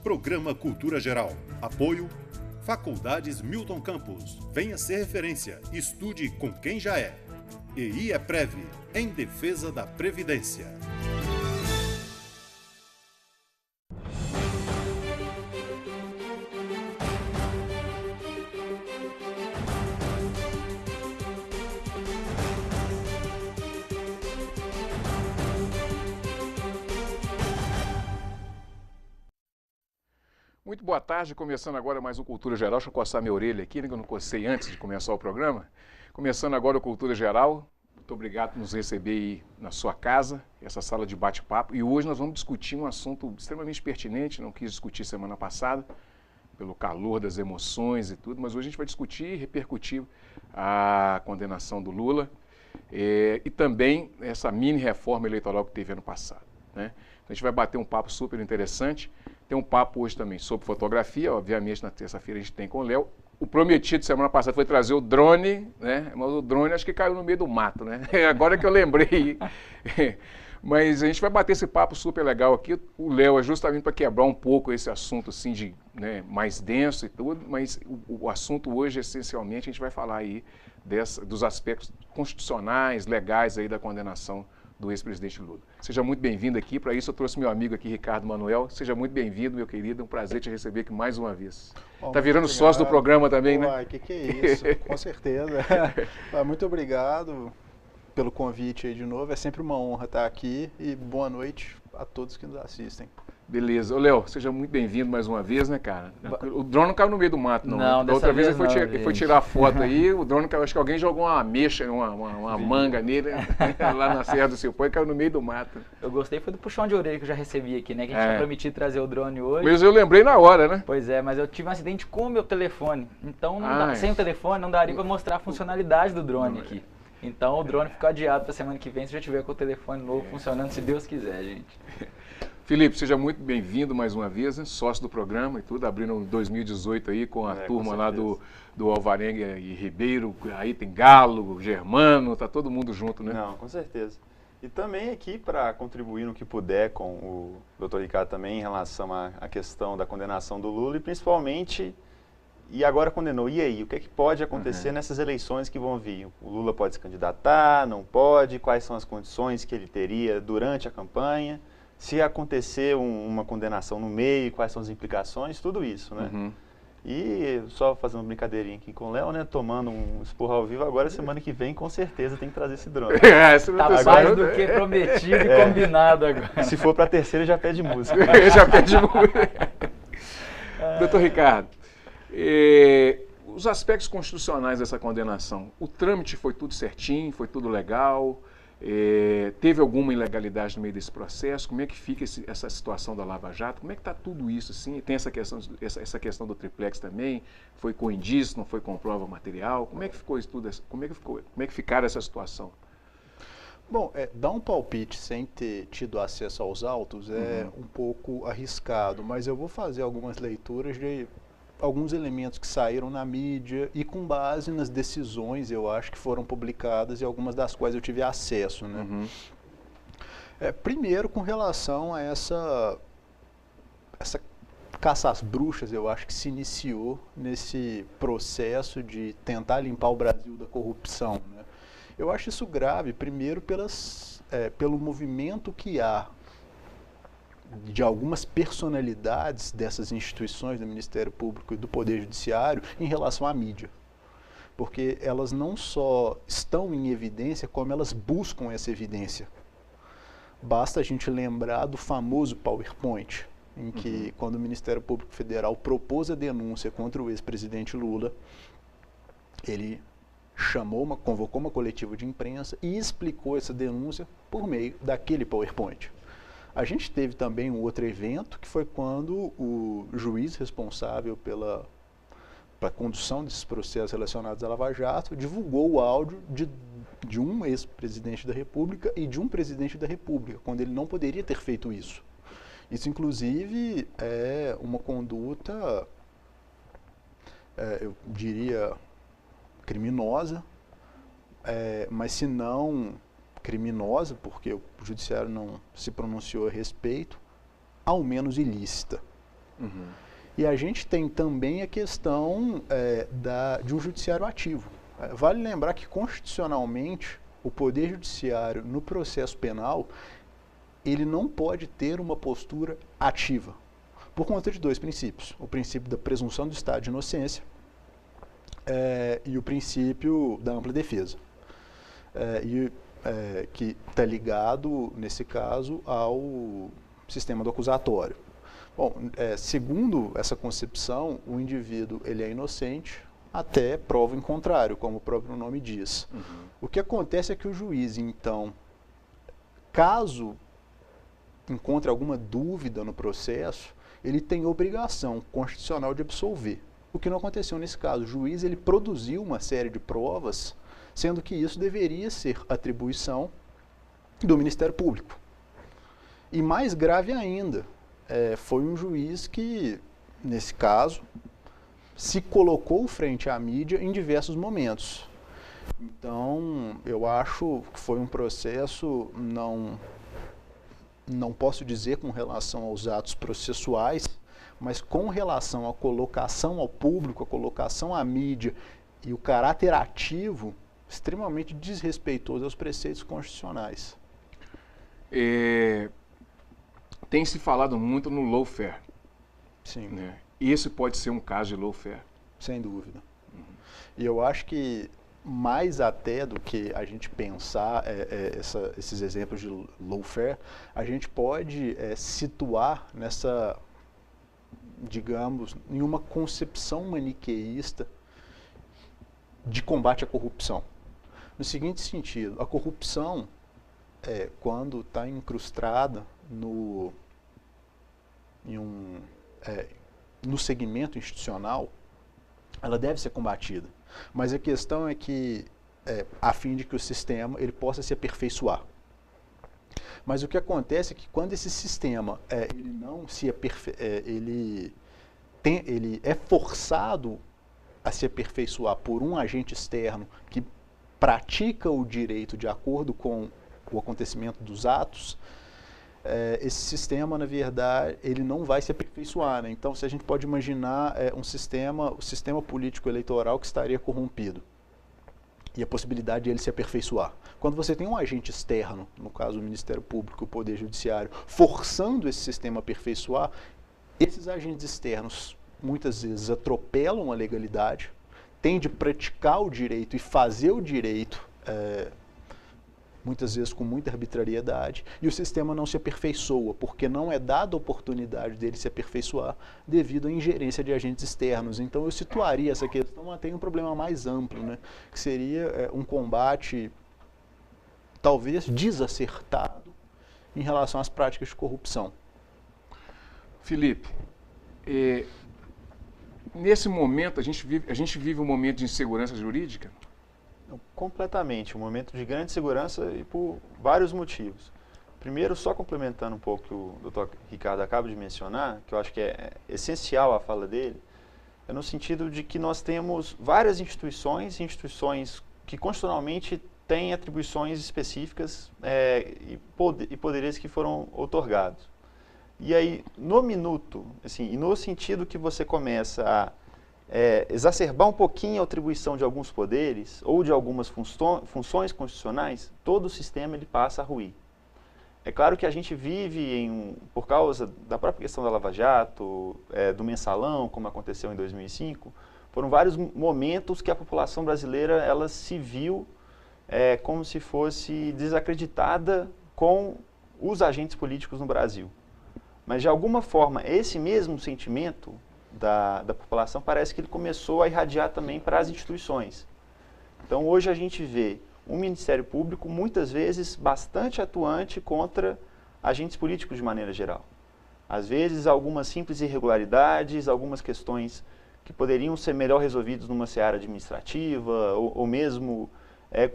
Programa Cultura Geral. Apoio Faculdades Milton Campos. Venha ser referência. Estude com quem já é. E IEPREV, em defesa da Previdência. Muito boa tarde, começando agora mais um Cultura Geral. Deixa eu coçar minha orelha aqui, né, que eu não cocei antes de começar o programa. Começando agora o Cultura Geral. Muito obrigado por nos receber aí na sua casa, essa sala de bate-papo. E hoje nós vamos discutir um assunto extremamente pertinente, não quis discutir semana passada, pelo calor das emoções e tudo, mas hoje a gente vai discutir e repercutir a condenação do Lula e também essa mini reforma eleitoral que teve ano passado, né? Então a gente vai bater um papo super interessante. Tem um papo hoje também sobre fotografia, obviamente na terça-feira a gente tem com o Léo. O prometido semana passada foi trazer o drone, né? Mas o drone acho que caiu no meio do mato, né? Agora que eu lembrei. Mas a gente vai bater esse papo super legal aqui. O Léo é justamente para quebrar um pouco esse assunto assim de, né, mais denso e tudo, mas o assunto hoje, essencialmente, a gente vai falar aí dos aspectos constitucionais, legais aí da condenação do ex-presidente Lula. Seja muito bem-vindo aqui. Para isso eu trouxe meu amigo aqui, Ricardo Manuel. Seja muito bem-vindo, meu querido. É um prazer te receber aqui mais uma vez. Está virando sócio do programa também, né? Uai, que é isso? Com certeza. Muito obrigado pelo convite aí de novo. É sempre uma honra estar aqui e boa noite a todos que nos assistem. Beleza. Ô, Léo, seja muito bem-vindo mais uma vez, né, cara? O drone não caiu no meio do mato, não. Não, da outra vez ele não, foi tirar foto aí, o drone caiu, acho que alguém jogou uma ameixa, uma manga nele, lá na Serra do Cipó e caiu no meio do mato. Eu gostei, foi do puxão de orelha que eu já recebi aqui, né? Que a gente tinha prometido trazer o drone hoje. Mas eu lembrei na hora, né? Pois é, mas eu tive um acidente com o meu telefone. Então, sem o telefone, não daria para mostrar a funcionalidade do drone aqui. Então, o drone ficou adiado para semana que vem, se já tiver com o telefone novo funcionando, se Deus quiser, gente. Felipe, seja muito bem-vindo mais uma vez, né? Sócio do programa e tudo, abrindo em 2018 aí com a turma lá do Alvarenga e Ribeiro, aí tem Galo, Germano, tá todo mundo junto, né? Não, com certeza. E também aqui para contribuir no que puder com o Dr. Ricardo também em relação à questão da condenação do Lula e principalmente, e agora condenou, e aí, o que é que pode acontecer nessas eleições que vão vir? O Lula pode se candidatar, não pode? Quais são as condições que ele teria durante a campanha? Se acontecer uma condenação no meio, quais são as implicações, tudo isso, né? E só fazendo uma brincadeirinha aqui com o Léo, né? Tomando um esporro ao vivo, agora semana que vem, com certeza, tem que trazer esse drone. Tá mais do que prometido e combinado agora. Se for pra terceira, já pede música. Já pede música. Doutor Ricardo, os aspectos constitucionais dessa condenação, o trâmite foi tudo certinho, foi tudo legal? Teve alguma ilegalidade no meio desse processo? Como é que fica essa situação da Lava Jato? Como é que está tudo isso? Assim? Tem essa questão do triplex também? Foi com indício, não foi com prova material? Como é que ficou isso tudo? Como é que ficaram essa situação? Bom, dar um palpite sem ter tido acesso aos autos é um pouco arriscado, mas eu vou fazer algumas leituras de alguns elementos que saíram na mídia e com base nas decisões, eu acho, que foram publicadas e algumas das quais eu tive acesso, né? Primeiro, com relação a essa caça às bruxas, eu acho que se iniciou nesse processo de tentar limpar o Brasil da corrupção, né? Eu acho isso grave, primeiro pelo movimento que há de algumas personalidades dessas instituições do Ministério Público e do Poder Judiciário em relação à mídia. Porque elas não só estão em evidência, como elas buscam essa evidência. Basta a gente lembrar do famoso PowerPoint, em que, quando o Ministério Público Federal propôs a denúncia contra o ex-presidente Lula, ele convocou uma coletiva de imprensa e explicou essa denúncia por meio daquele PowerPoint. A gente teve também um outro evento, que foi quando o juiz responsável pela condução desses processos relacionados à Lava Jato divulgou o áudio de um ex-presidente da República e de um presidente da República, quando ele não poderia ter feito isso. Isso, inclusive, é uma conduta, eu diria, criminosa, mas se não criminosa, porque o judiciário não se pronunciou a respeito, ao menos ilícita. E a gente tem também a questão de um judiciário ativo. Vale lembrar que, constitucionalmente, o Poder Judiciário, no processo penal, ele não pode ter uma postura ativa, por conta de dois princípios. O princípio da presunção do estado de inocência e o princípio da ampla defesa. Que está ligado, nesse caso, ao sistema do acusatório. Bom, segundo essa concepção, o indivíduo ele é inocente até prova em contrário, como o próprio nome diz. O que acontece é que o juiz, então, caso encontre alguma dúvida no processo, ele tem obrigação constitucional de absolver. O que não aconteceu nesse caso. O juiz ele produziu uma série de provas, sendo que isso deveria ser atribuição do Ministério Público. E mais grave ainda, foi um juiz que, nesse caso, se colocou frente à mídia em diversos momentos. Então, eu acho que foi um processo, não posso dizer com relação aos atos processuais, mas com relação à colocação ao público, à colocação à mídia e o caráter ativo, extremamente desrespeitoso aos preceitos constitucionais. Tem se falado muito no lawfare. Sim. Né? Esse pode ser um caso de lawfare. Sem dúvida. E eu acho que mais até do que a gente pensar esses exemplos de lawfare, a gente pode situar nessa, digamos, em uma concepção maniqueísta de combate à corrupção. No seguinte sentido, a corrupção, quando está incrustada no segmento institucional, ela deve ser combatida. Mas a questão é que, a fim de que o sistema ele possa se aperfeiçoar. Mas o que acontece é que quando esse sistema ele não se ele é forçado a se aperfeiçoar por um agente externo que pratica o direito de acordo com o acontecimento dos atos, esse sistema, na verdade, ele não vai se aperfeiçoar. Né? Então, se a gente pode imaginar o sistema político eleitoral que estaria corrompido e a possibilidade de ele se aperfeiçoar. Quando você tem um agente externo, no caso o Ministério Público, o Poder Judiciário, forçando esse sistema a aperfeiçoar, esses agentes externos muitas vezes atropelam a legalidade, têm de praticar o direito e fazer o direito muitas vezes com muita arbitrariedade, e o sistema não se aperfeiçoa, porque não é dada a oportunidade dele se aperfeiçoar devido à ingerência de agentes externos. Então eu situaria essa questão até em um problema mais amplo, né, que seria um combate talvez desacertado em relação às práticas de corrupção. Felipe, nesse momento a gente vive um momento de insegurança jurídica? Completamente, um momento de grande segurança e por vários motivos. Primeiro, só complementando um pouco o que o Dr. Ricardo acaba de mencionar, que eu acho que é essencial a fala dele, é no sentido de que nós temos várias instituições que constitucionalmente têm atribuições específicas e poderes que foram otorgados. E aí, no minuto, assim, e no sentido que você começa a exacerbar um pouquinho a atribuição de alguns poderes ou de algumas funções constitucionais, todo o sistema ele passa a ruir. É claro que a gente vive, por causa da própria questão da Lava Jato, do mensalão, como aconteceu em 2005, foram vários momentos que a população brasileira ela se viu como se fosse desacreditada com os agentes políticos no Brasil. Mas, de alguma forma, esse mesmo sentimento da população parece que ele começou a irradiar também para as instituições. Então, hoje a gente vê um Ministério Público, muitas vezes, bastante atuante contra agentes políticos de maneira geral. Às vezes, algumas simples irregularidades, algumas questões que poderiam ser melhor resolvidas numa seara administrativa, ou mesmo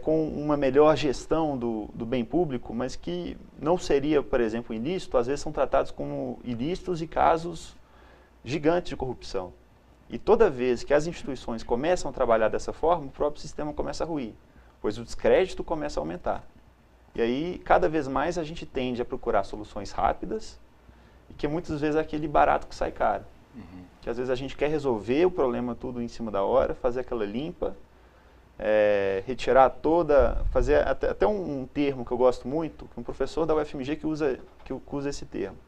com uma melhor gestão do bem público, mas que não seria, por exemplo, ilícito, às vezes são tratados como ilícitos e casos gigantes de corrupção. E toda vez que as instituições começam a trabalhar dessa forma, o próprio sistema começa a ruir, pois o descrédito começa a aumentar. E aí, cada vez mais, a gente tende a procurar soluções rápidas e que muitas vezes é aquele barato que sai caro. Que às vezes a gente quer resolver o problema tudo em cima da hora, fazer aquela limpa, retirar fazer até um termo que eu gosto muito, que um professor da UFMG que usa esse termo.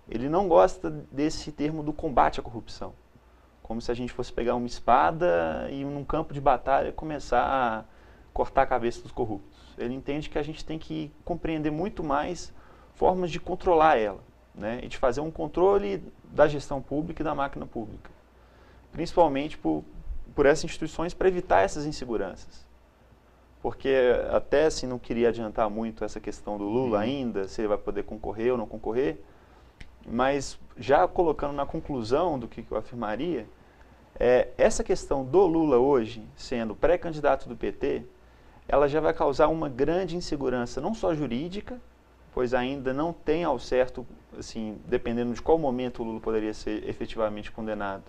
Ele não gosta desse termo do combate à corrupção. Como se a gente fosse pegar uma espada e num campo de batalha começar a cortar a cabeça dos corruptos. Ele entende que a gente tem que compreender muito mais formas de controlar ela, né? E de fazer um controle da gestão pública e da máquina pública. Principalmente por essas instituições para evitar essas inseguranças. Porque até se não queria adiantar muito essa questão do Lula ainda, se ele vai poder concorrer ou não concorrer, mas já colocando na conclusão do que eu afirmaria, essa questão do Lula hoje, sendo pré-candidato do PT, ela já vai causar uma grande insegurança, não só jurídica, pois ainda não tem ao certo, assim, dependendo de qual momento o Lula poderia ser efetivamente condenado,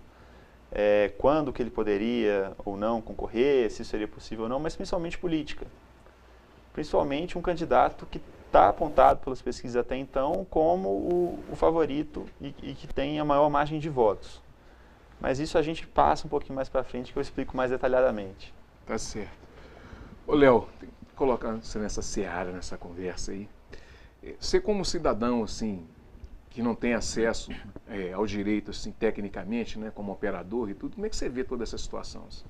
quando que ele poderia ou não concorrer, se isso seria possível ou não, mas principalmente política. Principalmente um candidato que está apontado pelas pesquisas até então como o favorito e que tem a maior margem de votos. Mas isso a gente passa um pouquinho mais para frente que eu explico mais detalhadamente. Tá certo. Ô Léo, colocando você nessa seara, nessa conversa aí, você como cidadão, assim, que não tem acesso ao direito, assim, tecnicamente, né, como operador e tudo, como é que você vê toda essa situação? Assim?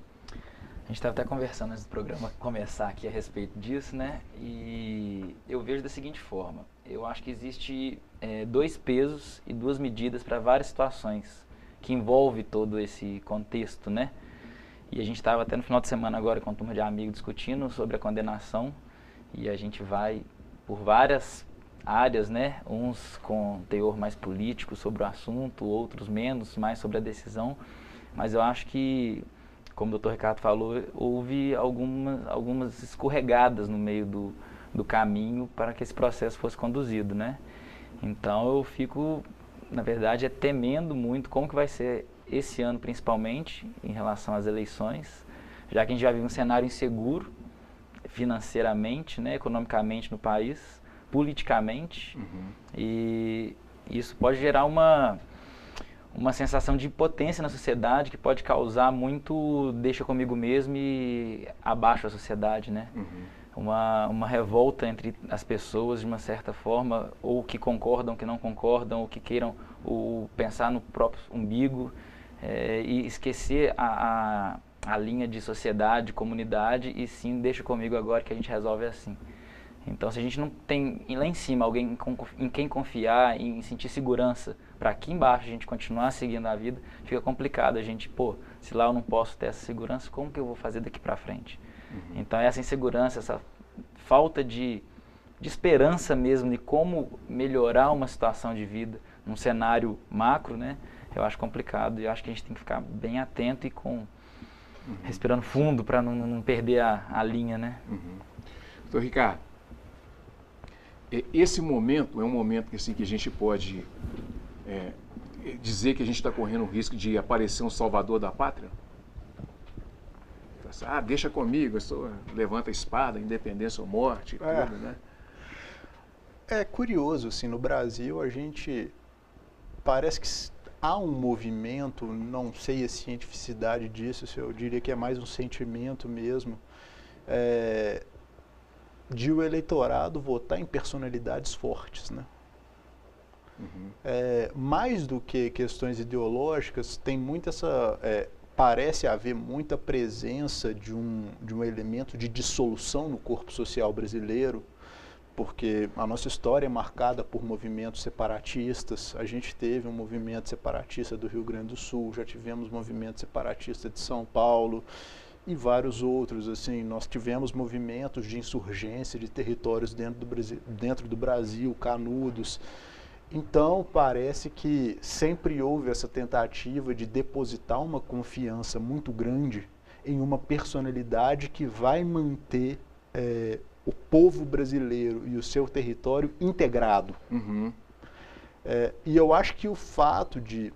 A gente estava até conversando antes do programa começar aqui a respeito disso, né? E eu vejo da seguinte forma, eu acho que existe 2 pesos e 2 medidas para várias situações que envolve todo esse contexto, né? E a gente estava até no final de semana agora com uma turma de amigos discutindo sobre a condenação e a gente vai por várias áreas, né? Uns com teor mais político sobre o assunto, outros menos, mais sobre a decisão, mas eu acho que, como o Dr. Ricardo falou, houve algumas escorregadas no meio do caminho para que esse processo fosse conduzido, né? Então eu fico, na verdade, temendo muito como que vai ser esse ano, principalmente, em relação às eleições, já que a gente já vive um cenário inseguro financeiramente, né, economicamente no país, politicamente, e isso pode gerar uma sensação de impotência na sociedade que pode causar muito deixa comigo mesmo e abaixo a sociedade, né? Uma revolta entre as pessoas de uma certa forma, ou que concordam, que não concordam, ou que queiram pensar no próprio umbigo e esquecer a linha de sociedade, comunidade e sim, deixa comigo agora que a gente resolve assim. Então, se a gente não tem lá em cima alguém em quem confiar, em sentir segurança, para aqui embaixo a gente continuar seguindo a vida, fica complicado. A gente, se lá eu não posso ter essa segurança, como que eu vou fazer daqui para frente? Então, essa insegurança, essa falta de esperança mesmo de como melhorar uma situação de vida num cenário macro, né? Eu acho complicado e acho que a gente tem que ficar bem atento e respirando fundo para não perder a linha, né? Doutor Ricardo, esse momento é um momento que, assim, que a gente pode dizer que a gente está correndo o risco de aparecer um salvador da pátria? Deixa comigo, levanta a espada, independência ou morte, tudo, né? É curioso, assim, no Brasil a gente parece que há um movimento, não sei a cientificidade disso, eu diria que é mais um sentimento mesmo, de o eleitorado votar em personalidades fortes, né? Mais do que questões ideológicas, tem muito parece haver muita presença de um elemento de dissolução no corpo social brasileiro, porque a nossa história é marcada por movimentos separatistas. A gente teve um movimento separatista do Rio Grande do Sul, já tivemos movimento separatista de São Paulo e vários outros. Assim, nós tivemos movimentos de insurgência de territórios dentro do Brasil, canudos. Então, parece que sempre houve essa tentativa de depositar uma confiança muito grande em uma personalidade que vai manter o povo brasileiro e o seu território integrado. E eu acho que o fato de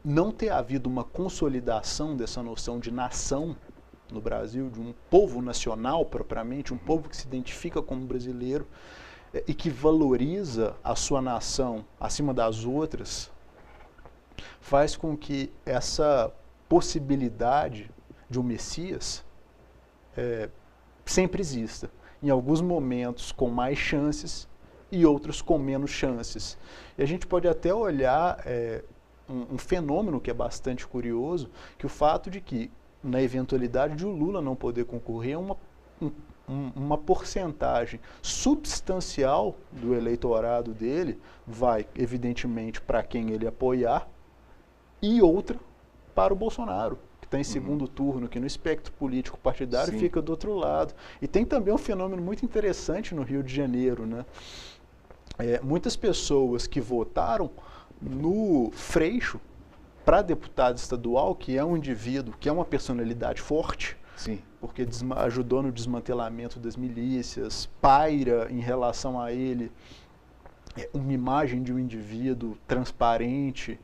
não ter havido uma consolidação dessa noção de nação no Brasil, de um povo nacional propriamente, um povo que se identifica como brasileiro, e que valoriza a sua nação acima das outras, faz com que essa possibilidade de um Messias sempre exista. Em alguns momentos com mais chances e outros com menos chances. E a gente pode até olhar um fenômeno que é bastante curioso, que o fato de que, na eventualidade de o Lula não poder concorrer, uma porcentagem substancial do eleitorado dele vai, evidentemente, para quem ele apoiar, e outra para o Bolsonaro, que está em segundo turno, que no espectro político partidário Sim. fica do outro lado. E tem também um fenômeno muito interessante no Rio de Janeiro, né? Muitas pessoas que votaram no Freixo para deputado estadual, que é um indivíduo, que é uma personalidade forte, Sim. porque ajudou no desmantelamento das milícias, paira em relação a ele uma imagem de um indivíduo transparente,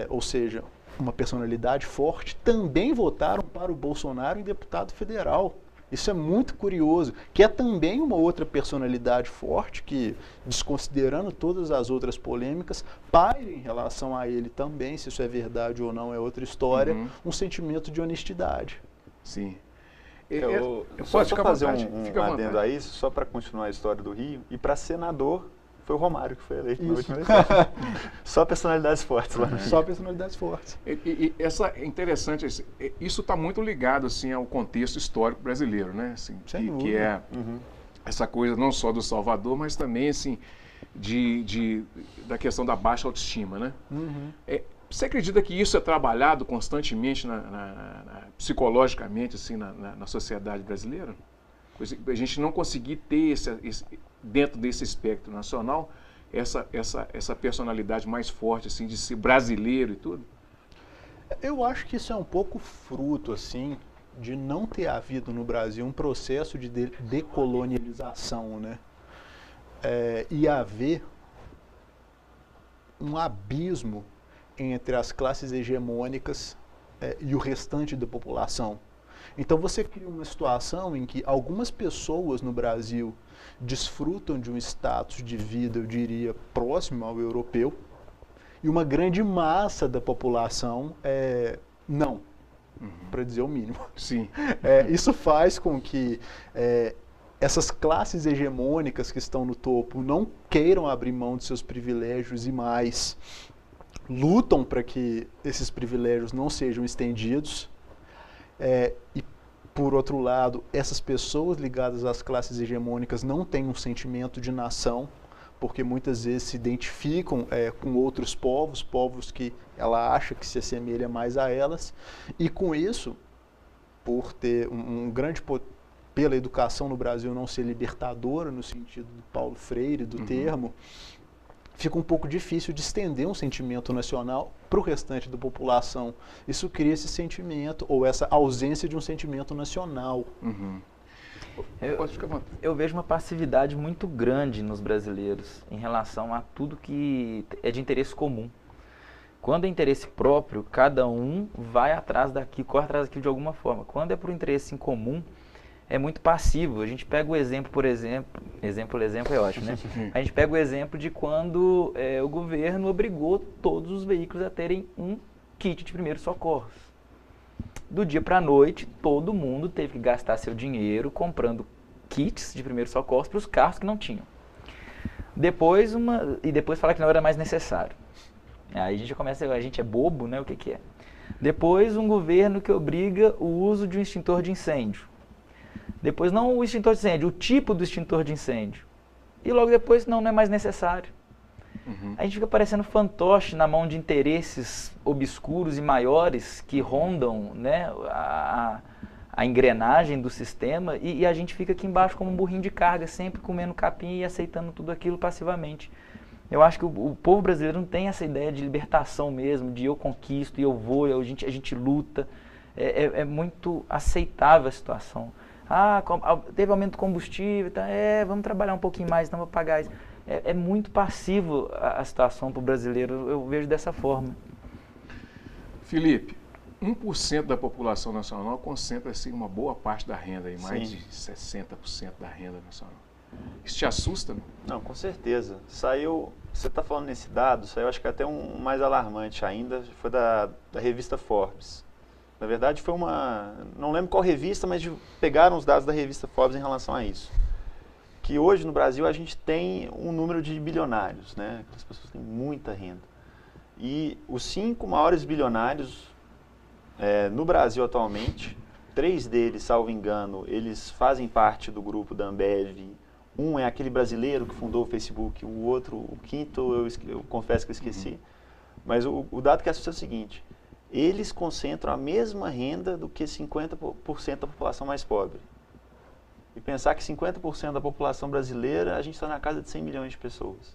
ou seja, uma personalidade forte, também votaram para o Bolsonaro em deputado federal. Isso é muito curioso, que é também uma outra personalidade forte que, desconsiderando todas as outras polêmicas, paira em relação a ele também, se isso é verdade ou não é outra história, um sentimento de honestidade. Sim. Só Pode ficar à fazer vontade, fica à adendo vontade. a isso, só para continuar a história do Rio, e para senador, foi o Romário que foi eleito na Isso. última eleição. Só personalidades fortes lá no Rio. Só personalidades fortes. É interessante, isso está muito ligado assim, ao contexto histórico brasileiro, né? Assim, Sem que dúvida. é essa coisa não só do Salvador, mas também assim, da questão da baixa autoestima, né? Você acredita que isso é trabalhado constantemente psicologicamente assim, na sociedade brasileira? A gente não conseguir ter dentro desse espectro nacional essa personalidade mais forte assim, de ser brasileiro e tudo? Eu acho que isso é um pouco fruto assim, de não ter havido no Brasil um processo de decolonialização, né? E haver um abismo entre as classes hegemônicas e o restante da população. Então você cria uma situação em que algumas pessoas no Brasil desfrutam de um status de vida, eu diria, próximo ao europeu, e uma grande massa da população não, para dizer o mínimo. Sim. Isso faz com que essas classes hegemônicas que estão no topo não queiram abrir mão de seus privilégios e mais lutam para que esses privilégios não sejam estendidos. E, por outro lado, essas pessoas ligadas às classes hegemônicas não têm um sentimento de nação, porque muitas vezes se identificam com outros povos que ela acha que se assemelha mais a elas, e com isso, por ter pela educação no Brasil não ser libertadora, no sentido do Paulo Freire, do termo, fica um pouco difícil de estender um sentimento nacional para o restante da população. Isso cria esse sentimento, ou essa ausência de um sentimento nacional. Pode ficar à vontade. Eu vejo uma passividade muito grande nos brasileiros em relação a tudo que é de interesse comum. Quando é interesse próprio, cada um vai atrás daquilo, corre atrás daquilo de alguma forma. Quando é por interesse em comum, é muito passivo. A gente pega o exemplo, por exemplo é ótimo, né? A gente pega o exemplo de quando o governo obrigou todos os veículos a terem um kit de primeiros socorros. Do dia para a noite, todo mundo teve que gastar seu dinheiro comprando kits de primeiros socorros para os carros que não tinham. Depois falar que não era mais necessário. Aí a gente começa, a gente é bobo, né? O que é? Depois um governo que obriga o uso de um extintor de incêndio. Depois não o extintor de incêndio, o tipo do extintor de incêndio. E logo depois não é mais necessário. A gente fica parecendo fantoche na mão de interesses obscuros e maiores que rondam, né, a engrenagem do sistema e a gente fica aqui embaixo como um burrinho de carga, sempre comendo capim e aceitando tudo aquilo passivamente. Eu acho que o povo brasileiro não tem essa ideia de libertação mesmo, de eu conquisto e eu vou, a gente luta. É muito aceitável a situação. Teve aumento do combustível, tá? Vamos trabalhar um pouquinho mais, então vou pagar isso. É muito passivo a situação para o brasileiro, eu vejo dessa forma. Felipe, 1% da população nacional concentra assim, uma boa parte da renda, mais de 60% da renda nacional. Isso te assusta? Não? Não, com certeza. Saiu, você está falando nesse dado, saiu acho que até um mais alarmante ainda, foi da revista Forbes. Na verdade foi não lembro qual revista, mas pegaram os dados da revista Forbes em relação a isso. Que hoje no Brasil a gente tem um número de bilionários, né? As pessoas têm muita renda. E os 5 maiores bilionários no Brasil atualmente, 3 deles, salvo engano, eles fazem parte do grupo da Ambev. Um é aquele brasileiro que fundou o Facebook, o outro, o quinto, eu confesso que eu esqueci. Mas o dado que assusta é o seguinte, eles concentram a mesma renda do que 50% da população mais pobre. E pensar que 50% da população brasileira, a gente está na casa de 100 milhões de pessoas.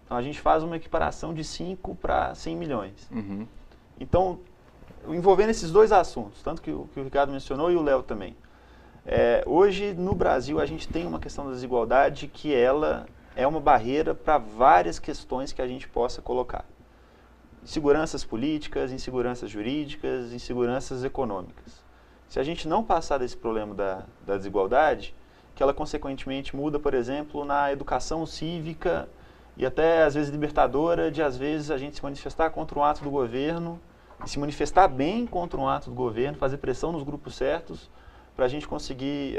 Então a gente faz uma equiparação de 5 para 100 milhões. Uhum. Então, envolvendo esses dois assuntos, tanto que o Ricardo mencionou e o Léo também. Hoje, no Brasil, a gente tem uma questão da desigualdade que ela é uma barreira para várias questões que a gente possa colocar. Inseguranças políticas, inseguranças jurídicas, inseguranças econômicas. Se a gente não passar desse problema da desigualdade, que ela consequentemente muda, por exemplo, na educação cívica e até às vezes libertadora de às vezes a gente se manifestar contra um ato do governo e se manifestar bem contra um ato do governo, fazer pressão nos grupos certos para a gente conseguir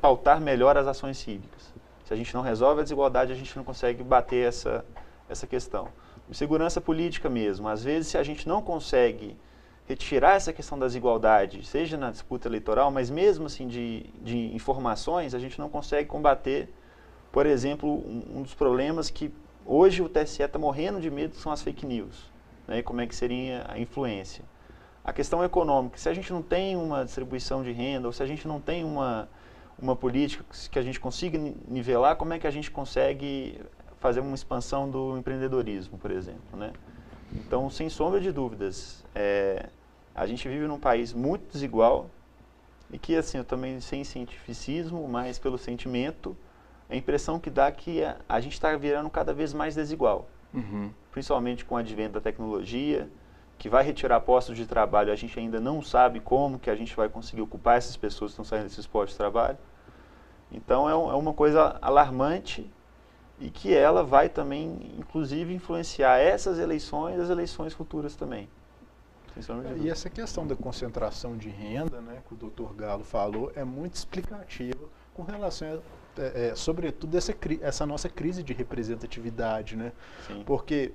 pautar melhor as ações cívicas. Se a gente não resolve a desigualdade, a gente não consegue bater essa questão. Segurança política mesmo. Às vezes, se a gente não consegue retirar essa questão da desigualdade, seja na disputa eleitoral, mas mesmo assim de informações, a gente não consegue combater, por exemplo, um dos problemas que hoje o TSE está morrendo de medo são as fake news. Né? Como é que seria a influência? A questão econômica, se a gente não tem uma distribuição de renda, ou se a gente não tem uma política que a gente consiga nivelar, como é que a gente consegue fazer uma expansão do empreendedorismo, por exemplo, né? Então, sem sombra de dúvidas, a gente vive num país muito desigual e que, assim, eu também sem cientificismo, mas pelo sentimento, a impressão que dá é que a gente está virando cada vez mais desigual. Uhum. Principalmente com o advento da tecnologia, que vai retirar postos de trabalho, a gente ainda não sabe como que a gente vai conseguir ocupar essas pessoas que estão saindo desses postos de trabalho. Então é uma coisa alarmante e que ela vai também, inclusive, influenciar essas eleições e as eleições futuras também. E essa questão da concentração de renda, né, que o Dr. Galo falou, é muito explicativa com relação sobretudo, essa nossa crise de representatividade, né? Sim. Porque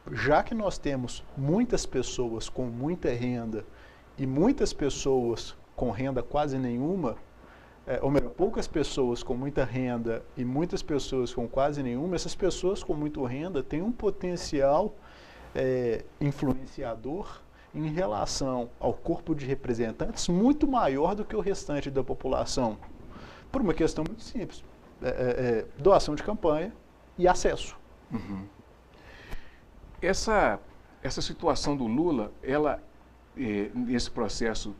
já que nós temos muitas pessoas com muita renda e muitas pessoas com renda quase nenhuma, ou melhor, poucas pessoas com muita renda e muitas pessoas com quase nenhuma, essas pessoas com muita renda têm um potencial influenciador em relação ao corpo de representantes muito maior do que o restante da população. Por uma questão muito simples, doação de campanha e acesso. Uhum. Essa situação do Lula, ela, nesse processo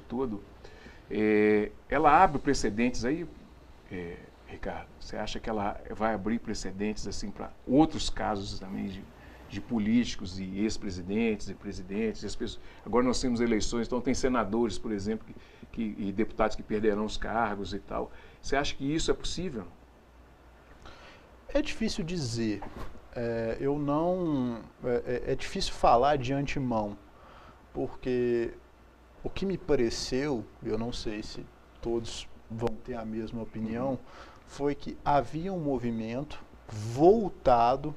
todo, ela abre precedentes aí, Ricardo? Você acha que ela vai abrir precedentes assim para outros casos também de políticos e ex-presidentes e presidentes? As pessoas, agora nós temos eleições, então tem senadores, por exemplo, e deputados que perderão os cargos e tal. Você acha que isso é possível? É difícil dizer. É difícil falar de antemão, porque o que me pareceu, eu não sei se todos vão ter a mesma opinião, foi que havia um movimento voltado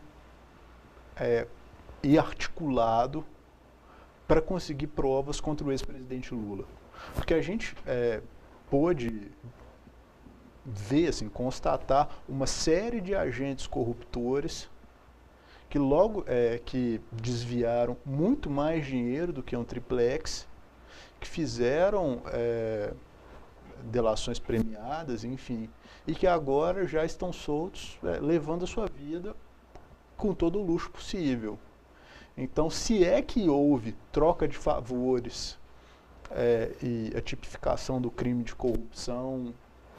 e articulado para conseguir provas contra o ex-presidente Lula. Porque a gente pôde ver, assim, constatar uma série de agentes corruptores que que desviaram muito mais dinheiro do que um triplex, que fizeram delações premiadas, enfim, e que agora já estão soltos, levando a sua vida com todo o luxo possível. Então, se é que houve troca de favores e a tipificação do crime de corrupção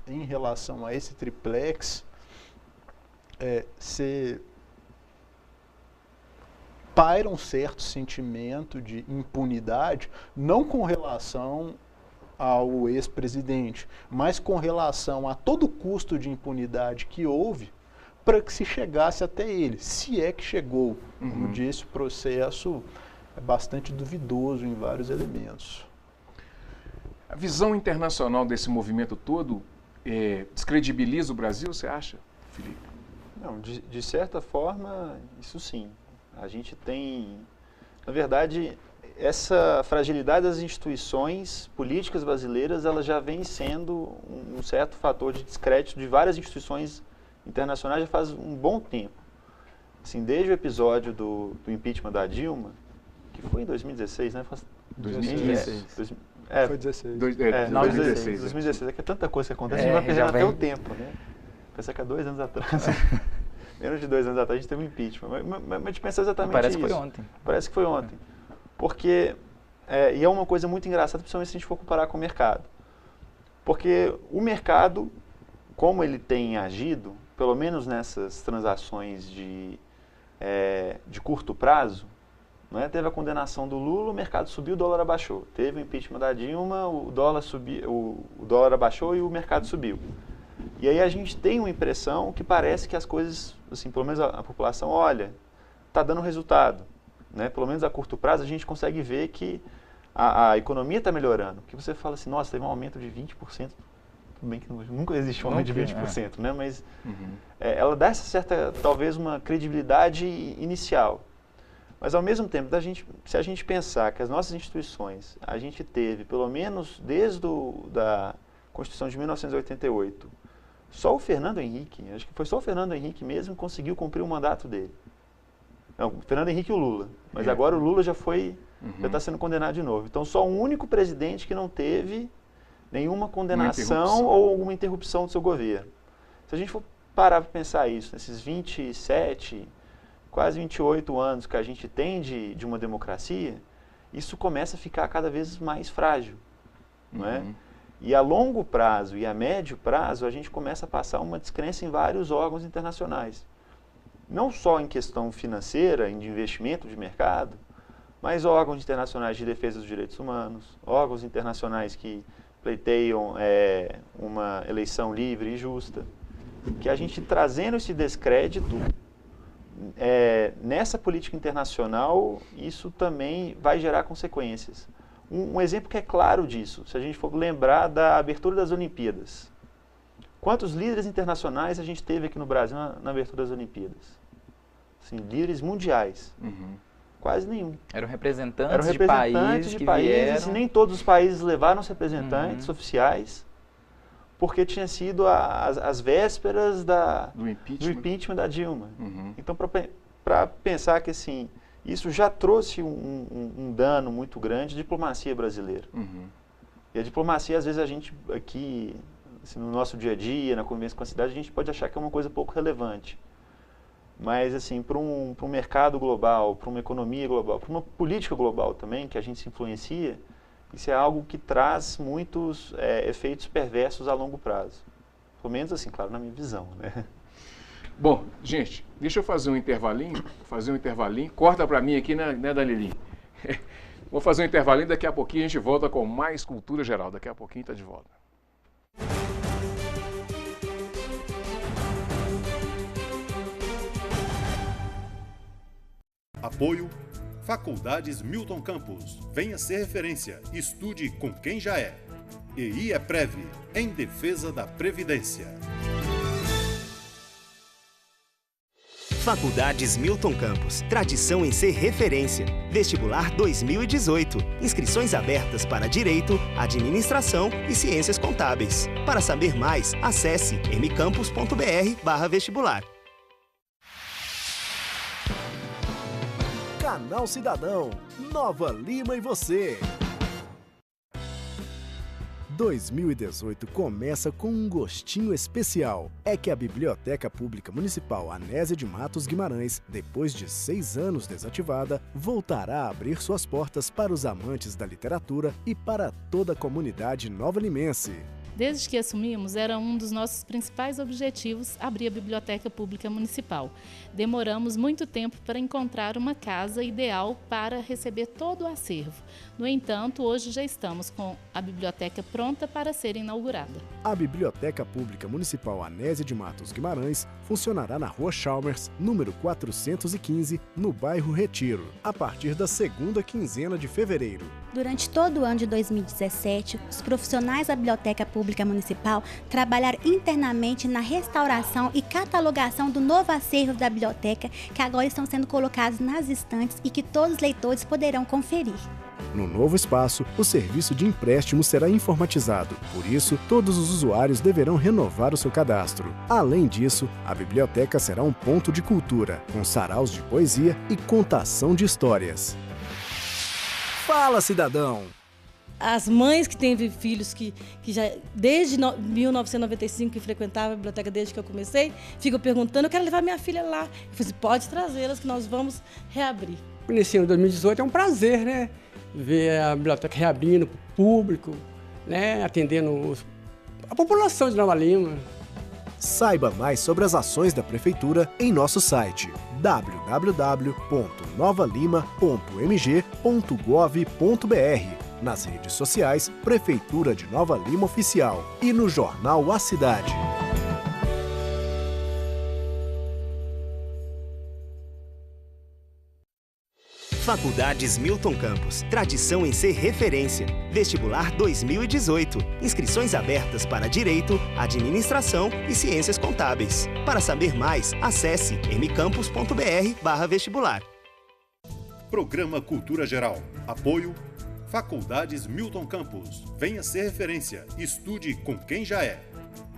em relação a esse triplex, paira um certo sentimento de impunidade, não com relação ao ex-presidente, mas com relação a todo o custo de impunidade que houve para que se chegasse até ele, se é que chegou. Como disse, o processo é bastante duvidoso em vários elementos. A visão internacional desse movimento todo descredibiliza o Brasil, você acha, Felipe? Não, de certa forma, isso sim. A gente tem, na verdade, essa fragilidade das instituições políticas brasileiras, ela já vem sendo um certo fator de descrédito de várias instituições internacionais já faz um bom tempo. Assim, desde o episódio do impeachment da Dilma, que foi em 2016, né? 2016. Foi 16. 2016. É que é tanta coisa que acontece, a gente vai perdendo até o tempo, né? Pensar que há 2 anos atrás, menos de 2 anos atrás, a gente teve um impeachment. Mas a gente pensa exatamente isso. Parece que foi ontem. Parece que foi ontem. Porque, e é uma coisa muito engraçada, principalmente se a gente for comparar com o mercado. Porque o mercado, como ele tem agido, pelo menos nessas transações de curto prazo, não é? Teve a condenação do Lula, o mercado subiu, o dólar abaixou. Teve o impeachment da Dilma, o dólar abaixou e o mercado subiu. E aí a gente tem uma impressão que parece que as coisas, assim, pelo menos a população, olha, está dando resultado. Né? Pelo menos a curto prazo a gente consegue ver que a economia está melhorando. Que você fala assim, nossa, teve um aumento de 20%. Tudo bem que nunca existe um aumento de 20%, né? Mas ela dá essa certa, talvez, uma credibilidade inicial. Mas, ao mesmo tempo, se a gente pensar que as nossas instituições, a gente teve, pelo menos desde da Constituição de 1988, só o Fernando Henrique, acho que foi só o Fernando Henrique mesmo que conseguiu cumprir o mandato dele. Não, o Fernando Henrique e o Lula. Mas agora o Lula já está sendo condenado de novo. Então, só um único presidente que não teve nenhuma condenação ou alguma interrupção do seu governo. Se a gente for parar para pensar isso, nesses 27, quase 28 anos que a gente tem de uma democracia, isso começa a ficar cada vez mais frágil. Não é? E a longo prazo e a médio prazo, a gente começa a passar uma descrença em vários órgãos internacionais. Não só em questão financeira, de investimento de mercado, mas órgãos internacionais de defesa dos direitos humanos, órgãos internacionais que pleiteiam uma eleição livre e justa, que a gente trazendo esse descrédito nessa política internacional, isso também vai gerar consequências. Um exemplo que é claro disso, se a gente for lembrar da abertura das Olimpíadas. Quantos líderes internacionais a gente teve aqui no Brasil na abertura das Olimpíadas? Assim, líderes mundiais. Quase nenhum. Eram representantes de países que vieram. E nem todos os países levaram os representantes oficiais, porque tinha sido as vésperas do impeachment da Dilma. Então, para pensar que assim, isso já trouxe um dano muito grande à diplomacia brasileira. E a diplomacia, às vezes, a gente aqui, assim, no nosso dia a dia, na convivência com a cidade, a gente pode achar que é uma coisa pouco relevante. Mas, assim, para um mercado global, para uma economia global, para uma política global também, que a gente se influencia, isso é algo que traz muitos efeitos perversos a longo prazo. Pelo menos, assim, claro, na minha visão, né? Bom, gente, deixa eu fazer um intervalinho. Corta para mim aqui, né, Danilinho? Vou fazer um intervalinho, daqui a pouquinho a gente volta com mais Cultura Geral. Daqui a pouquinho está de volta. Apoio Faculdades Milton Campos. Venha ser referência. Estude com quem já é. EI é Prev, em defesa da Previdência. Faculdades Milton Campos. Tradição em ser referência. Vestibular 2018. Inscrições abertas para Direito, Administração e Ciências Contábeis. Para saber mais, acesse mcampus.br/vestibular. Canal Cidadão, Nova Lima e você. 2018 começa com um gostinho especial. É que a Biblioteca Pública Municipal Anésia de Matos Guimarães, depois de 6 anos desativada, voltará a abrir suas portas para os amantes da literatura e para toda a comunidade nova-limense. Desde que assumimos, era um dos nossos principais objetivos abrir a Biblioteca Pública Municipal. Demoramos muito tempo para encontrar uma casa ideal para receber todo o acervo. No entanto, hoje já estamos com a biblioteca pronta para ser inaugurada. A Biblioteca Pública Municipal Anésia de Matos Guimarães funcionará na Rua Chalmers, número 415, no bairro Retiro, a partir da segunda quinzena de fevereiro. Durante todo o ano de 2017, os profissionais da Biblioteca Pública Municipal trabalharam internamente na restauração e catalogação do novo acervo da biblioteca, que agora estão sendo colocados nas estantes e que todos os leitores poderão conferir. No novo espaço, o serviço de empréstimo será informatizado. Por isso, todos os usuários deverão renovar o seu cadastro. Além disso, a biblioteca será um ponto de cultura, com saraus de poesia e contação de histórias. Fala, cidadão! As mães que têm filhos que já desde 1995 que frequentavam a biblioteca desde que eu comecei, ficam perguntando, eu quero levar minha filha lá. Eu falei assim, pode trazê-las que nós vamos reabrir. Nesse ano de 2018 é um prazer, né? Ver a biblioteca reabrindo para o público, né? Atendendo a população de Nova Lima. Saiba mais sobre as ações da Prefeitura em nosso site www.novalima.mg.gov.br, nas redes sociais Prefeitura de Nova Lima Oficial e no jornal A Cidade. Faculdades Milton Campos. Tradição em ser referência. Vestibular 2018. Inscrições abertas para Direito, Administração e Ciências Contábeis. Para saber mais, acesse mcampus.br/vestibular. Programa Cultura Geral. Apoio Faculdades Milton Campos. Venha ser referência. Estude com quem já é.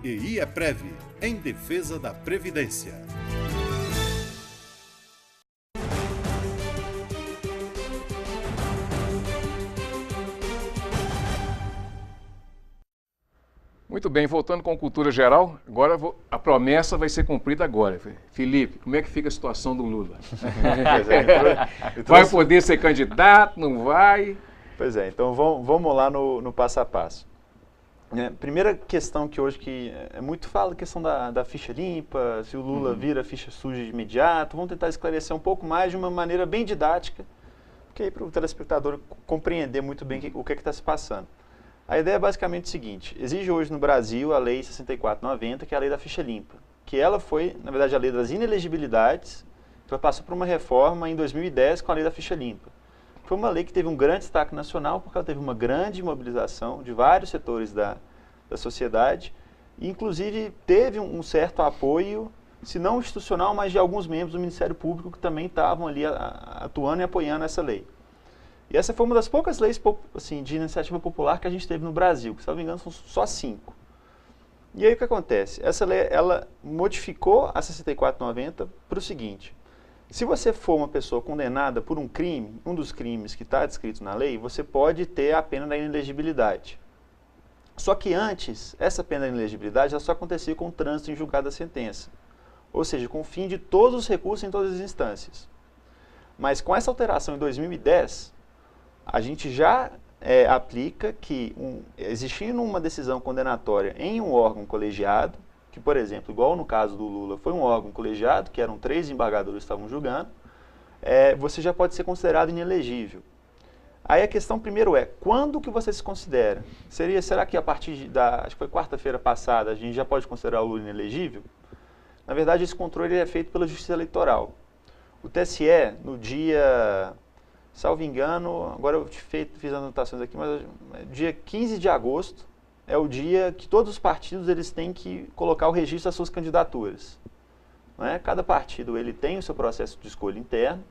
EI é Prev, em defesa da Previdência. Muito bem, voltando com Cultura Geral, agora a promessa vai ser cumprida agora. Felipe, como é que fica a situação do Lula? Vai poder ser candidato, não vai? Pois é, então vamos lá no passo a passo. Primeira questão que hoje é muito fala, a questão da ficha limpa, se o Lula vira ficha suja de imediato, vamos tentar esclarecer um pouco mais de uma maneira bem didática, porque aí para o telespectador compreender muito bem o que está se passando. A ideia é basicamente o seguinte, existe hoje no Brasil a Lei 6490, que é a Lei da Ficha Limpa, que ela foi, na verdade, a Lei das Inelegibilidades, que ela passou por uma reforma em 2010 com a Lei da Ficha Limpa. Foi uma lei que teve um grande destaque nacional, porque ela teve uma grande mobilização de vários setores da sociedade, e inclusive teve um certo apoio, se não institucional, mas de alguns membros do Ministério Público que também estavam ali atuando e apoiando essa lei. E essa foi uma das poucas leis assim, de iniciativa popular que a gente teve no Brasil, que, se não me engano, são só 5. E aí o que acontece? Essa lei, ela modificou a 6490 para o seguinte, se você for uma pessoa condenada por um crime, um dos crimes que está descrito na lei, você pode ter a pena da inelegibilidade. Só que antes, essa pena da inelegibilidade ela só acontecia com o trânsito em julgado da sentença, ou seja, com o fim de todos os recursos em todas as instâncias. Mas com essa alteração em 2010, a gente já aplica que, existindo uma decisão condenatória em um órgão colegiado, que, por exemplo, igual no caso do Lula, foi um órgão colegiado, que eram 3 embargadores que estavam julgando, você já pode ser considerado inelegível. Aí a questão primeiro é, quando que você se considera? Será que a partir acho que foi quarta-feira passada, a gente já pode considerar o Lula inelegível? Na verdade, esse controle é feito pela Justiça Eleitoral. O TSE, no dia... salvo engano, agora eu fiz anotações aqui, mas dia 15 de agosto é o dia que todos os partidos eles têm que colocar o registro das suas candidaturas. Não é? Cada partido ele tem o seu processo de escolha interno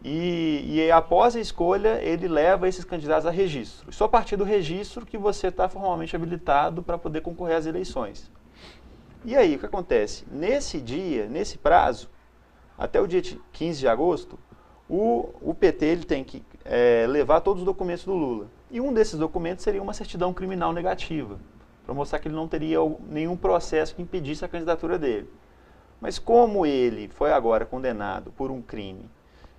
e após a escolha ele leva esses candidatos a registro. E só a partir do registro que você está formalmente habilitado para poder concorrer às eleições. E aí o que acontece? Nesse dia, nesse prazo, até o dia 15 de agosto, o PT ele tem que levar todos os documentos do Lula. E um desses documentos seria uma certidão criminal negativa, para mostrar que ele não teria nenhum processo que impedisse a candidatura dele. Mas como ele foi agora condenado por um crime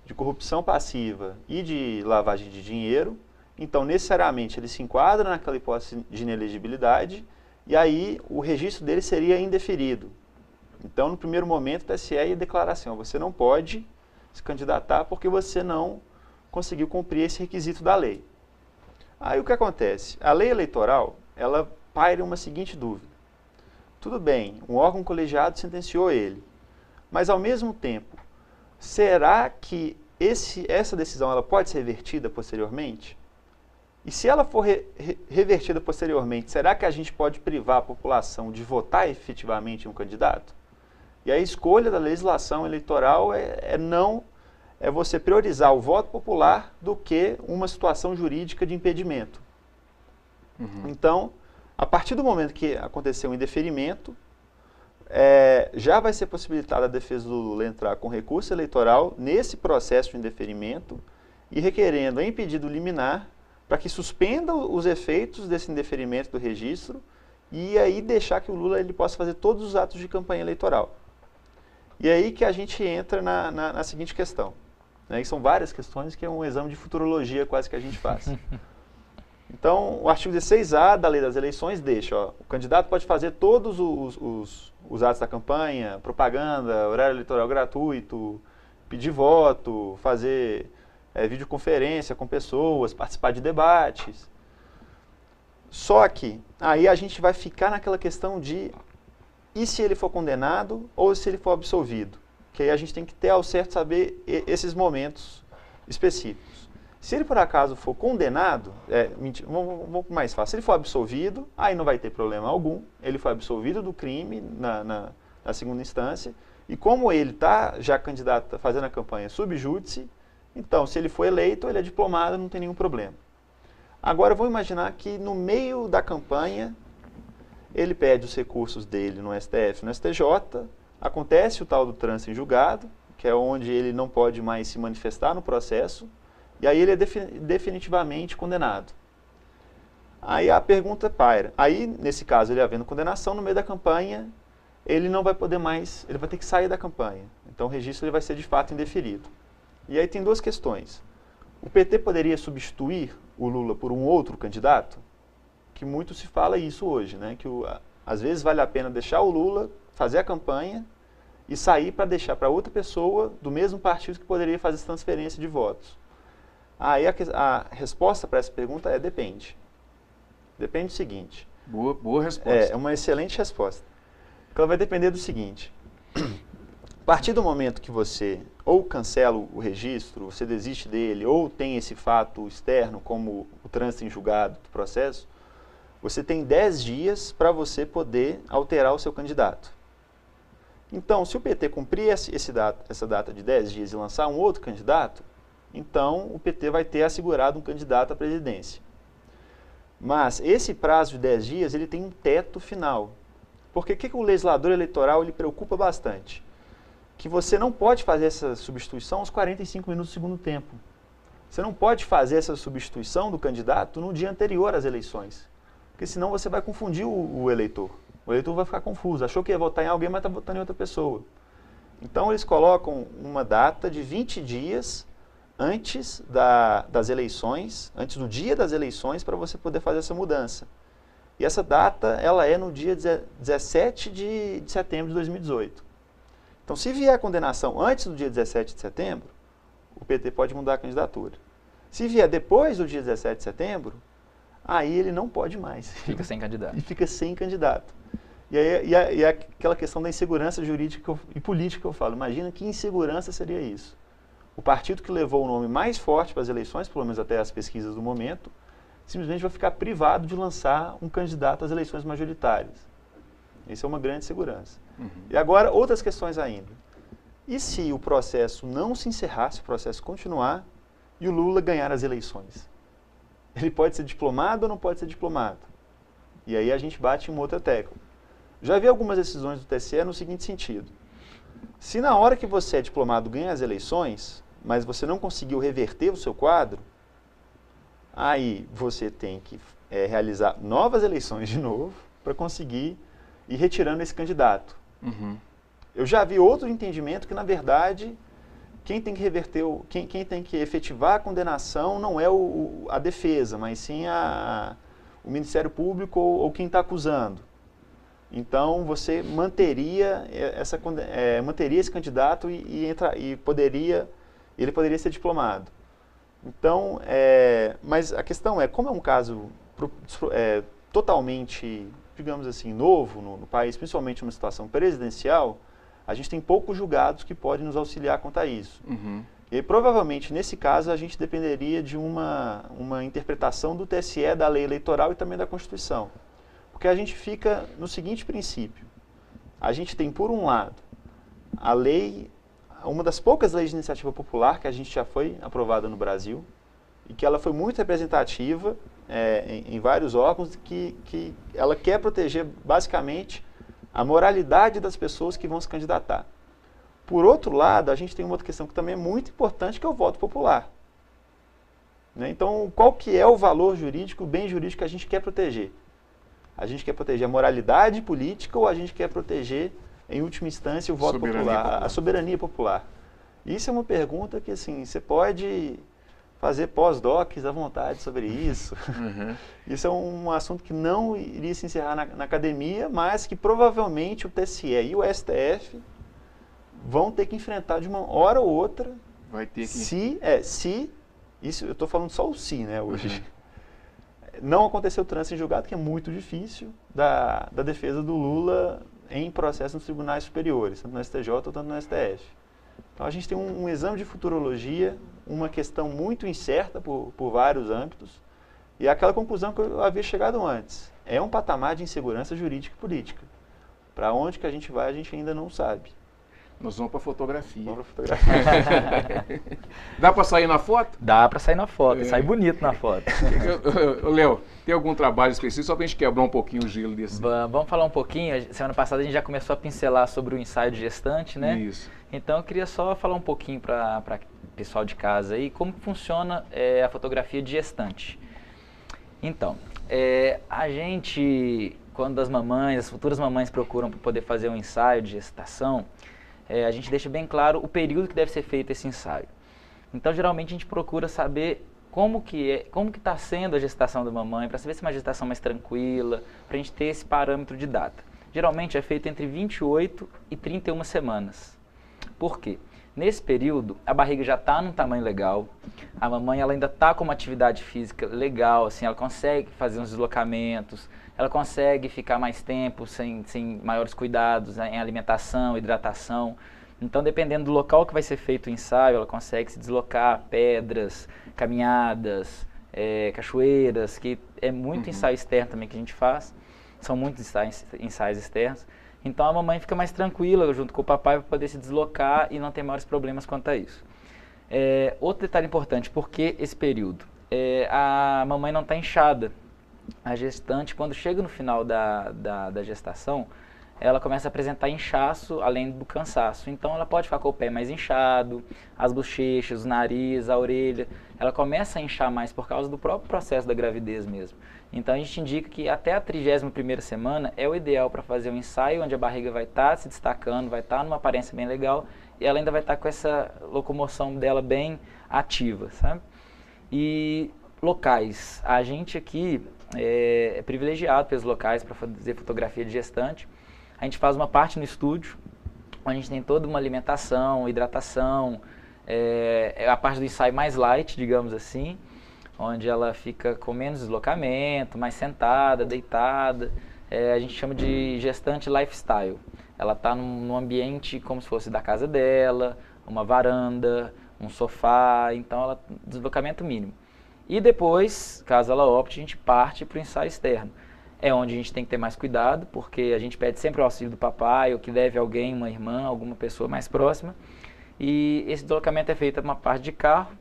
de corrupção passiva e de lavagem de dinheiro, então necessariamente ele se enquadra naquela hipótese de inelegibilidade e aí o registro dele seria indeferido. Então, no primeiro momento, o TSE ia declarar assim, ó, você não pode se candidatar porque você não conseguiu cumprir esse requisito da lei. Aí o que acontece? A lei eleitoral, ela paira uma seguinte dúvida. Tudo bem, um órgão colegiado sentenciou ele, mas ao mesmo tempo, será que essa decisão ela pode ser revertida posteriormente? E se ela for revertida posteriormente, será que a gente pode privar a população de votar efetivamente em um candidato? E a escolha da legislação eleitoral é você priorizar o voto popular do que uma situação jurídica de impedimento. Então, a partir do momento que aconteceu um indeferimento, já vai ser possibilitada a defesa do Lula entrar com recurso eleitoral nesse processo de indeferimento e requerendo em pedido liminar para que suspenda os efeitos desse indeferimento do registro e aí deixar que o Lula ele possa fazer todos os atos de campanha eleitoral. E aí que a gente entra na seguinte questão. Né? E são várias questões que é um exame de futurologia quase que a gente faz. Então, o artigo 16A da Lei das Eleições deixa, ó, o candidato pode fazer todos os atos da campanha, propaganda, horário eleitoral gratuito, pedir voto, fazer videoconferência com pessoas, participar de debates. Só que aí a gente vai ficar naquela questão de e se ele for condenado ou se ele for absolvido? Que aí a gente tem que ter ao certo saber esses momentos específicos. Se ele por acaso for condenado, vamos mais fácil, se ele for absolvido, aí não vai ter problema algum, ele foi absolvido do crime na segunda instância, e como ele está já candidato, fazendo a campanha sub judice, então se ele for eleito, ele é diplomado, não tem nenhum problema. Agora vamos imaginar que no meio da campanha, ele pede os recursos dele no STF, no STJ, acontece o tal do trânsito em julgado, que é onde ele não pode mais se manifestar no processo, e aí ele é definitivamente condenado. Aí a pergunta paira. Aí, nesse caso, ele havendo condenação, no meio da campanha, ele não vai poder mais, ele vai ter que sair da campanha. Então o registro ele vai ser de fato indeferido. E aí tem duas questões. O PT poderia substituir o Lula por um outro candidato? Que muito se fala isso hoje, né? Que às vezes vale a pena deixar o Lula fazer a campanha e sair para deixar para outra pessoa do mesmo partido que poderia fazer essa transferência de votos. Aí a resposta para essa pergunta é depende. Depende do seguinte. Boa resposta. É uma excelente resposta. Porque ela vai depender do seguinte. A partir do momento que você ou cancela o registro, você desiste dele, ou tem esse fato externo, como o trânsito em julgado do processo, você tem 10 dias para você poder alterar o seu candidato. Então, se o PT cumprir essa data de 10 dias e lançar um outro candidato, então o PT vai ter assegurado um candidato à presidência. Mas esse prazo de 10 dias, ele tem um teto final. Porque o que o legislador eleitoral ele preocupa bastante? Que você não pode fazer essa substituição aos 45 minutos do segundo tempo. Você não pode fazer essa substituição do candidato no dia anterior às eleições. Porque senão você vai confundir o eleitor. O eleitor vai ficar confuso. Achou que ia votar em alguém, mas está votando em outra pessoa. Então eles colocam uma data de 20 dias antes das eleições, antes do dia das eleições, para você poder fazer essa mudança. E essa data, ela é no dia 17 de setembro de 2018. Então, se vier a condenação antes do dia 17 de setembro, o PT pode mudar a candidatura. Se vier depois do dia 17 de setembro, aí ele não pode mais. Fica sem candidato. E fica sem candidato. E aquela questão da insegurança jurídica e política que eu falo. Imagina que insegurança seria isso. O partido que levou o nome mais forte para as eleições, pelo menos até as pesquisas do momento, simplesmente vai ficar privado de lançar um candidato às eleições majoritárias. Isso é uma grande segurança. E agora, outras questões ainda. E se o processo não se encerrar, se o processo continuar, e o Lula ganhar as eleições? Ele pode ser diplomado ou não pode ser diplomado? E aí a gente bate em uma outra tecla. Já vi algumas decisões do TSE no seguinte sentido. Se na hora que você é diplomado ganha as eleições, mas você não conseguiu reverter o seu quadro, aí você tem que realizar novas eleições de novo para conseguir ir retirando esse candidato. Eu já vi outro entendimento que, na verdade, quem tem que reverter, quem tem que efetivar a condenação não é a defesa, mas sim o Ministério Público ou quem está acusando. Então, você manteria esse candidato e ele poderia ser diplomado. Então, mas a questão é, como é um caso totalmente, digamos assim, novo no país, principalmente numa situação presidencial, a gente tem poucos julgados que podem nos auxiliar quanto a isso. E aí, provavelmente, nesse caso, a gente dependeria de uma interpretação do TSE, da lei eleitoral e também da Constituição. Porque a gente fica no seguinte princípio. A gente tem, por um lado, a lei, uma das poucas leis de iniciativa popular que a gente já foi aprovada no Brasil, e que ela foi muito representativa em vários órgãos, que ela quer proteger, basicamente, a moralidade das pessoas que vão se candidatar. Por outro lado, a gente tem uma outra questão que também é muito importante, que é o voto popular. Né? Então, qual que é o valor jurídico, o bem jurídico que a gente quer proteger? A gente quer proteger a moralidade política ou a gente quer proteger, em última instância, o voto popular, a soberania popular? Isso é uma pergunta que, assim, você pode fazer pós-docs à vontade sobre isso. Isso é um assunto que não iria se encerrar na academia, mas que provavelmente o TSE e o STF vão ter que enfrentar de uma hora ou outra. Vai ter que... Se isso, eu estou falando só o se, né, hoje. Não aconteceu o trânsito em julgado, que é muito difícil, da defesa do Lula em processo nos tribunais superiores, tanto no STJ ou tanto no STF. Então a gente tem um exame de futurologia, uma questão muito incerta por vários âmbitos, e aquela conclusão que eu havia chegado antes. É um patamar de insegurança jurídica e política. Para onde que a gente vai, a gente ainda não sabe. Nós vamos para fotografia. Vamos para fotografia. Dá para sair na foto? Dá para sair na foto, sai bonito na foto. Léo, tem algum trabalho específico só para a gente quebrar um pouquinho o gelo desse? Vamos falar um pouquinho. Semana passada a gente já começou a pincelar sobre o ensaio de gestante, né? Isso. Então eu queria só falar um pouquinho para o pessoal de casa aí como funciona a fotografia de gestante. Então, a gente, quando as futuras mamães procuram para poder fazer um ensaio de gestação, a gente deixa bem claro o período que deve ser feito esse ensaio. Então, geralmente, a gente procura saber como que está sendo a gestação da mamãe, para saber se é uma gestação mais tranquila, para a gente ter esse parâmetro de data. Geralmente, é feito entre 28 e 31 semanas. Por quê? Nesse período, a barriga já está num tamanho legal, a mamãe ela ainda está com uma atividade física legal, assim, ela consegue fazer uns deslocamentos, ela consegue ficar mais tempo sem maiores cuidados em alimentação, hidratação. Então, dependendo do local que vai ser feito o ensaio, ela consegue se deslocar, pedras, caminhadas, cachoeiras, que é muito ensaio externo também que a gente faz, são muitos ensaios externos. Então, a mamãe fica mais tranquila junto com o papai para poder se deslocar e não ter maiores problemas quanto a isso. Outro detalhe importante, por que esse período? A mamãe não está inchada. A gestante, quando chega no final da gestação, ela começa a apresentar inchaço além do cansaço. Então, ela pode ficar com o pé mais inchado, as bochechas, o nariz, a orelha. Ela começa a inchar mais por causa do próprio processo da gravidez mesmo. Então, a gente indica que até a 31ª semana é o ideal para fazer um ensaio onde a barriga vai estar se destacando, vai estar numa aparência bem legal e ela ainda vai estar com essa locomoção dela bem ativa, sabe? E locais. A gente aqui é privilegiado pelos locais para fazer fotografia de gestante. A gente faz uma parte no estúdio, onde a gente tem toda uma alimentação, hidratação, a parte do ensaio mais light, digamos assim, onde ela fica com menos deslocamento, mais sentada, deitada. A gente chama de gestante lifestyle. Ela está num ambiente como se fosse da casa dela, uma varanda, um sofá, então ela deslocamento mínimo. E depois, caso ela opte, a gente parte para o ensaio externo. É onde a gente tem que ter mais cuidado, porque a gente pede sempre o auxílio do papai, ou que leve alguém, uma irmã, alguma pessoa mais próxima. E esse deslocamento é feito uma parte de carro,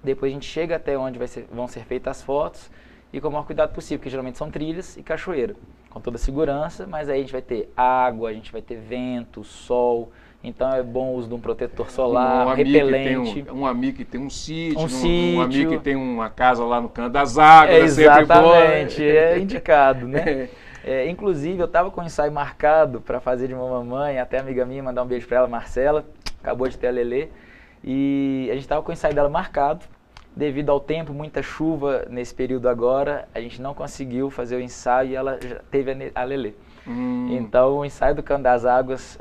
depois a gente chega até onde vão ser feitas as fotos, e com o maior cuidado possível, porque geralmente são trilhas e cachoeira, com toda a segurança, mas aí a gente vai ter água, a gente vai ter vento, sol, então é bom o uso de um protetor solar, repelente. Um amigo que tem um sítio, um amigo que tem uma casa lá no canto das águas, exatamente, é indicado, né? Inclusive, eu estava com um ensaio marcado para fazer de uma mamãe, até a amiga minha, mandar um beijo para ela, Marcela, acabou de ter a Lelê, e a gente estava com o ensaio dela marcado. Devido ao tempo, muita chuva nesse período agora, a gente não conseguiu fazer o ensaio e ela já teve a Lelê. Então o ensaio do Canto das Águas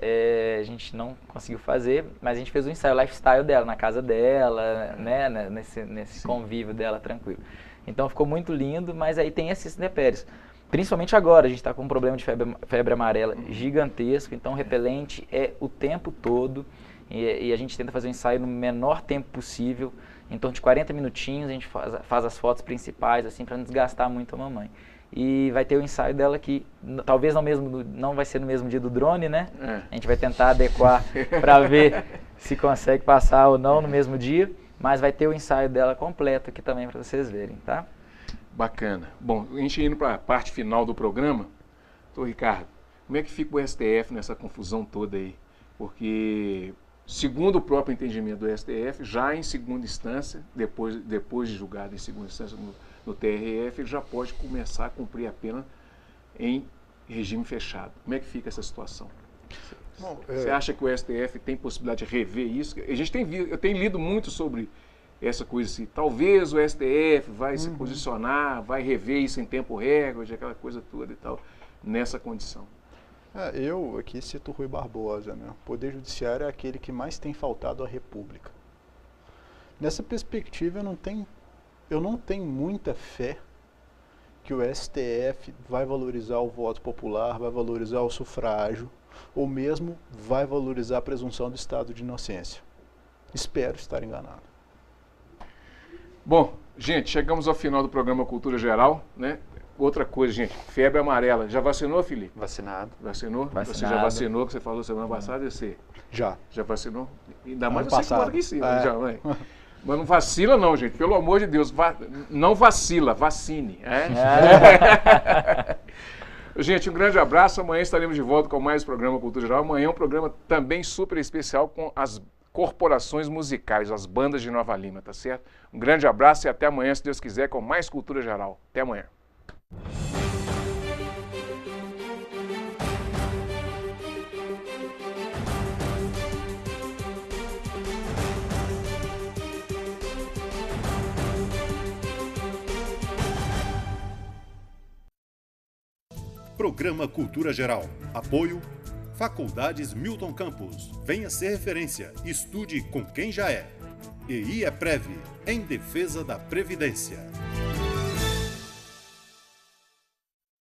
a gente não conseguiu fazer, mas a gente fez o ensaio lifestyle dela, na casa dela, né, nesse convívio dela, tranquilo. Então ficou muito lindo, mas aí tem esses intempéries. Principalmente agora, a gente está com um problema de febre amarela gigantesco, então o repelente é o tempo todo e a gente tenta fazer o ensaio no menor tempo possível, em torno de 40 minutinhos a gente faz as fotos principais, assim, para não desgastar muito a mamãe. E vai ter o ensaio dela que talvez não vai ser no mesmo dia do drone, né? A gente vai tentar adequar para ver se consegue passar ou não no mesmo dia, mas vai ter o ensaio dela completo aqui também para vocês verem, tá? Bacana. Bom, a gente indo para a parte final do programa, doutor Ricardo, como é que fica o STF nessa confusão toda aí? Porque, segundo o próprio entendimento do STF, já em segunda instância, depois de julgado em segunda instância no TRF, ele já pode começar a cumprir a pena em regime fechado. Como é que fica essa situação? Bom, você acha que o STF tem possibilidade de rever isso? Eu tenho lido muito sobre essa coisa assim, talvez o STF vai se posicionar, vai rever isso em tempo recorde, aquela coisa toda e tal, nessa condição. Eu aqui cito Rui Barbosa, né? O Poder Judiciário é aquele que mais tem faltado à República. Nessa perspectiva, eu não tenho muita fé que o STF vai valorizar o voto popular, vai valorizar o sufrágio, ou mesmo vai valorizar a presunção do estado de inocência. Espero estar enganado. Bom, gente, chegamos ao final do programa Cultura Geral, né? Outra coisa, gente, febre amarela. Já vacinou, Felipe? Vacinado. Vacinou? Vacinado. Você já vacinou, que você falou semana passada, e você? Já. Já vacinou? Ainda mais ano você que mora aqui em passado. cima, já, mãe. Mas não vacila não, gente, pelo amor de Deus, não vacila, vacine. Gente, um grande abraço, amanhã estaremos de volta com mais programa Cultura Geral. Amanhã é um programa também super especial com as corporações musicais, as bandas de Nova Lima, tá certo? Um grande abraço e até amanhã, se Deus quiser, com mais Cultura Geral. Até amanhã. Programa Cultura Geral. Apoio Faculdades Milton Campos. Venha ser referência. Estude com quem já é. EI é Prev, em defesa da Previdência.